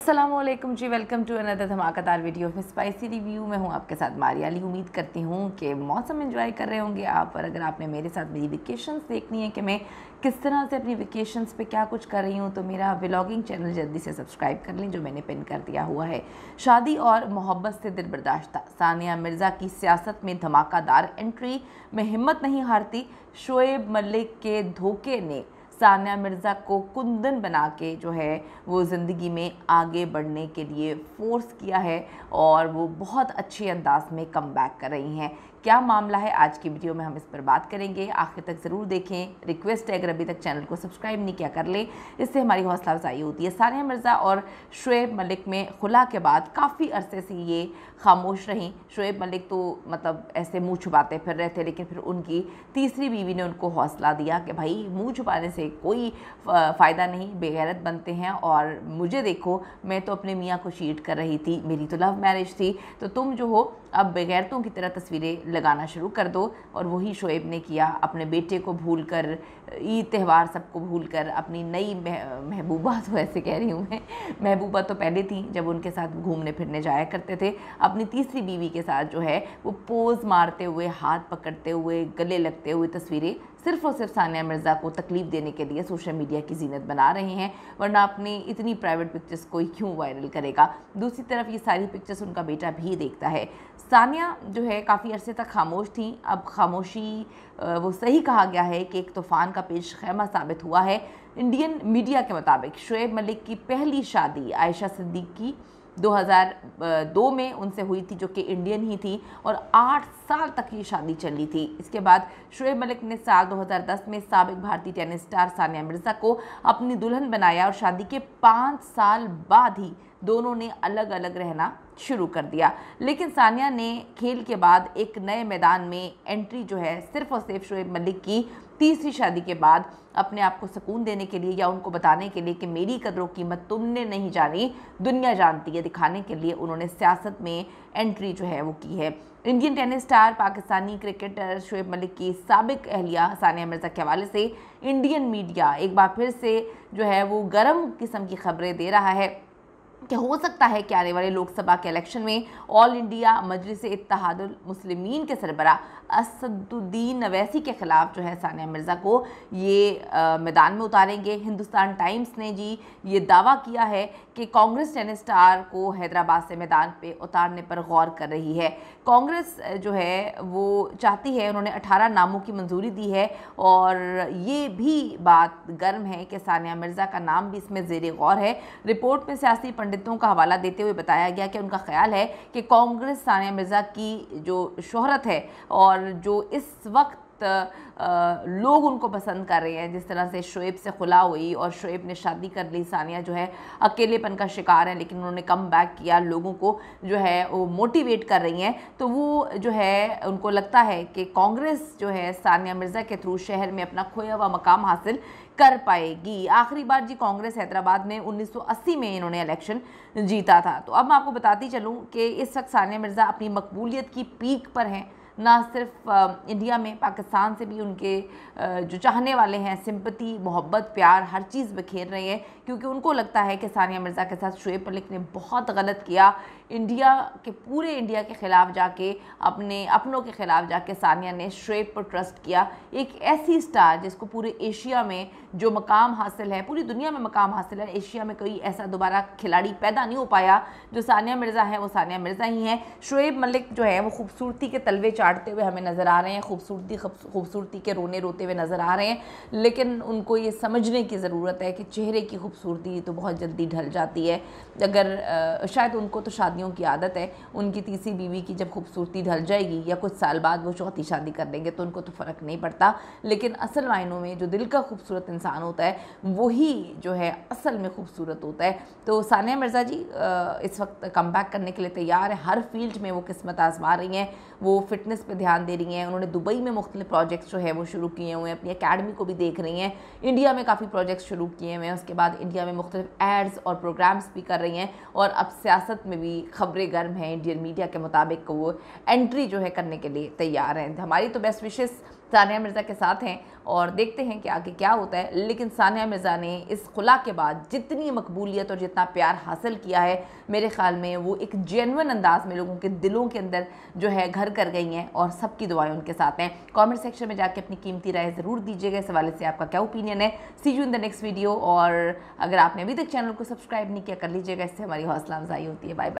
अस्सलामुअलैकुम जी, welcome to another धमाकेदार video में स्पाइसी रिव्यू में हूँ आपके साथ मारिया अली। उम्मीद करती हूँ कि मौसम एंजॉय कर रहे होंगे आप। और अगर आपने मेरे साथ मेरी वेकेशंस देखनी है कि मैं किस तरह से अपनी वेकेशंस पे क्या कुछ कर रही हूँ, तो मेरा व्लॉगिंग चैनल जल्दी से सब्सक्राइब कर लें जो मैंने पिन कर दिया हुआ है। शादी और मोहब्बत से दिल बर्दाश्ता, सानिया मिर्ज़ा की सियासत में धमाकेदार एंट्री में हिम्मत नहीं हारती। शोएब मलिक के धोखे ने सानिया मिर्ज़ा को कुंदन बना के जो है वो ज़िंदगी में आगे बढ़ने के लिए फ़ोर्स किया है और वो बहुत अच्छे अंदाज में कम बैक कर रही हैं। क्या मामला है, आज की वीडियो में हम इस पर बात करेंगे। आखिर तक ज़रूर देखें। रिक्वेस्ट है अगर अभी तक चैनल को सब्सक्राइब नहीं किया कर लें, इससे हमारी हौसला अफजाई होती है। सानिया मिर्ज़ा और शोएब मलिक में खुला के बाद काफ़ी अरसे से ये खामोश रहीं। शोएब मलिक तो मतलब ऐसे मुँह छुपाते फिर रहे थे, लेकिन फिर उनकी तीसरी बीवी ने उनको हौसला दिया कि भाई मुँह छुपाने से कोई फ़ायदा नहीं, बेगैरत बनते हैं। और मुझे देखो, मैं तो अपने मियाँ को चीट कर रही थी, मेरी तो लव मैरिज थी, तो तुम जो हो अब बेगैरतों की तरह तस्वीरें लगाना शुरू कर दो। और वही शोएब ने किया। अपने बेटे को भूल कर, ईद त्यौहार सबको भूल कर, अपनी नई महबूबा, तो ऐसे कह रही हूँ मैं, महबूबा तो पहले थी जब उनके साथ घूमने फिरने जाया करते थे, अपनी तीसरी बीवी के साथ जो है वो पोज़ मारते हुए, हाथ पकड़ते हुए, गले लगते हुए तस्वीरें सिर्फ़ और सिर्फ सानिया मिर्ज़ा को तकलीफ़ देने के लिए सोशल मीडिया की जीनत बना रहे हैं। वरना अपनी इतनी प्राइवेट पिक्चर्स कोई क्यों वायरल करेगा। दूसरी तरफ ये सारी पिक्चर्स उनका बेटा भी देखता है। सानिया जो है काफ़ी अरसे तक खामोश थी। अब खामोशी वो सही कहा गया है कि एक तूफ़ान का पेश खैमा साबित हुआ है। इंडियन मीडिया के मुताबिक शोएब मलिक की पहली शादी आयशा सिद्दीकी 2002 में उनसे हुई थी, जो कि इंडियन ही थी, और 8 साल तक ये शादी चली थी। इसके बाद शोएब मलिक ने साल 2010 में साबिक भारतीय टेनिस स्टार सानिया मिर्ज़ा को अपनी दुल्हन बनाया और शादी के 5 साल बाद ही दोनों ने अलग अलग रहना शुरू कर दिया। लेकिन सानिया ने खेल के बाद एक नए मैदान में एंट्री जो है सिर्फ और सिर्फ शोएब मलिक की तीसरी शादी के बाद अपने आप को सुकून देने के लिए, या उनको बताने के लिए कि मेरी कदरों कीमत तुमने नहीं जानी, दुनिया जानती है, दिखाने के लिए उन्होंने सियासत में एंट्री जो है वो की है। Indian tennis star, Pakistani cricketer Shoaib Malik की साबिक अहलिया सानिया मिर्ज़ा के हवाले से इंडियन मीडिया एक बार फिर से जो है वो गर्म किस्म की खबरें दे रहा है कि हो सकता है कि आने वाले लोकसभा के इलेक्शन में ऑल इंडिया मजलिस इत्तेहादुल मुस्लिमीन के सरबराह असदुद्दीन अवैसी के ख़िलाफ़ जो है सानिया मिर्ज़ा को ये मैदान में उतारेंगे। हिंदुस्तान टाइम्स ने जी ये दावा किया है कि कांग्रेस टेनिस स्टार को हैदराबाद से मैदान पे उतारने पर गौर कर रही है। कांग्रेस जो है वो चाहती है, उन्होंने 18 नामों की मंजूरी दी है, और ये भी बात गर्म है कि सानिया मिर्ज़ा का नाम भी इसमें ज़ेरे गौर है। रिपोर्ट में सियासी पंडितों का हवाला देते हुए बताया गया कि उनका ख्याल है कि कांग्रेस सानिया मिर्ज़ा की जो शोहरत है और जो इस वक्त लोग उनको पसंद कर रहे हैं, जिस तरह से शोएब से खुला हुई और शोएब ने शादी कर ली, सानिया जो है अकेलेपन का शिकार है, लेकिन उन्होंने कम बैक किया, लोगों को जो है वो मोटिवेट कर रही हैं। तो वो जो है उनको लगता है कि कांग्रेस जो है सानिया मिर्ज़ा के थ्रू शहर में अपना खोया हुआ मकाम हासिल कर पाएगी। आखिरी बार जी कांग्रेस हैदराबाद में 1980 में इन्होंने इलेक्शन जीता था। तो अब मैं आपको बताती चलूँ कि इस वक्त सानिया मिर्ज़ा अपनी मकबूलियत की पीक पर हैं। ना सिर्फ इंडिया में, पाकिस्तान से भी उनके जो चाहने वाले हैं सिंपति, मोहब्बत, प्यार, हर चीज़ बिखेर रहे हैं, क्योंकि उनको लगता है कि सानिया मिर्ज़ा के साथ शोएब मलिक ने बहुत गलत किया। इंडिया के पूरे इंडिया के ख़िलाफ़ जाके, अपने अपनों के ख़िलाफ़ जाके सानिया ने शोएब पर ट्रस्ट किया। एक ऐसी स्टार जिसको पूरे एशिया में जो मकाम हासिल है, पूरी दुनिया में मकाम हासिल है, एशिया में कोई ऐसा दोबारा खिलाड़ी पैदा नहीं हो पाया जो सानिया मिर्ज़ा है, वो सानिया मिर्ज़ा ही हैं। शोएब मलिक जो है वो खूबसूरती के तलवे चाटते हुए हमें नज़र आ रहे हैं, खूबसूरती के रोने रोते हुए नज़र आ रहे हैं, लेकिन उनको ये समझने की ज़रूरत है कि चेहरे की खूबसूरती तो बहुत जल्दी ढल जाती है। अगर शायद उनको तो शादियों की आदत है, उनकी तीसरी बीवी की जब खूबसूरती ढल जाएगी या कुछ साल बाद वो चौथी शादी कर लेंगे तो उनको तो फ़र्क नहीं पड़ता, लेकिन असल मायनों में जो दिल का खूबसूरत इंसान होता है वही जो है असल में खूबसूरत होता है। तो सानिया मिर्ज़ा जी इस वक्त कम बैक करने के लिए तैयार है। हर फील्ड में वो किस्मत आजमा रही हैं, वो फिटनेस पे ध्यान दे रही हैं। उन्होंने दुबई में मुख्तलिफ प्रोजेक्ट्स जो है वो शुरू किए हुए हैं, अपनी अकेडमी को भी देख रही हैं। इंडिया में काफ़ी प्रोजेक्ट्स शुरू किए हुए हैं, उसके बाद इंडिया में मुख्तलिफ एड्स और प्रोग्राम्स भी कर रही हैं, और अब सियासत में भी खबरें गर्म हैं। इंडियन मीडिया के मुताबिक वो एंट्री जो है करने के लिए तैयार हैं। हमारी तो बेस्ट विशेस सानिया मिर्ज़ा के साथ हैं और देखते हैं कि आगे क्या होता है। लेकिन सानिया मिर्ज़ा ने इस खुला के बाद जितनी मकबूलियत और जितना प्यार हासिल किया है, मेरे ख्याल में वो एक जेन्युइन अंदाज में लोगों के दिलों के अंदर जो है घर कर गई हैं और सबकी दुआएं उनके साथ हैं। कमेंट सेक्शन में जाके अपनी कीमती राय ज़रूर दीजिएगा, इस हवाले से आपका क्या ओपिनियन है। See you in the next video. और अगर आपने अभी तक चैनल को सब्सक्राइब नहीं किया कर लीजिएगा, इससे हमारी हौसला अफजाई होती है। Bye bye.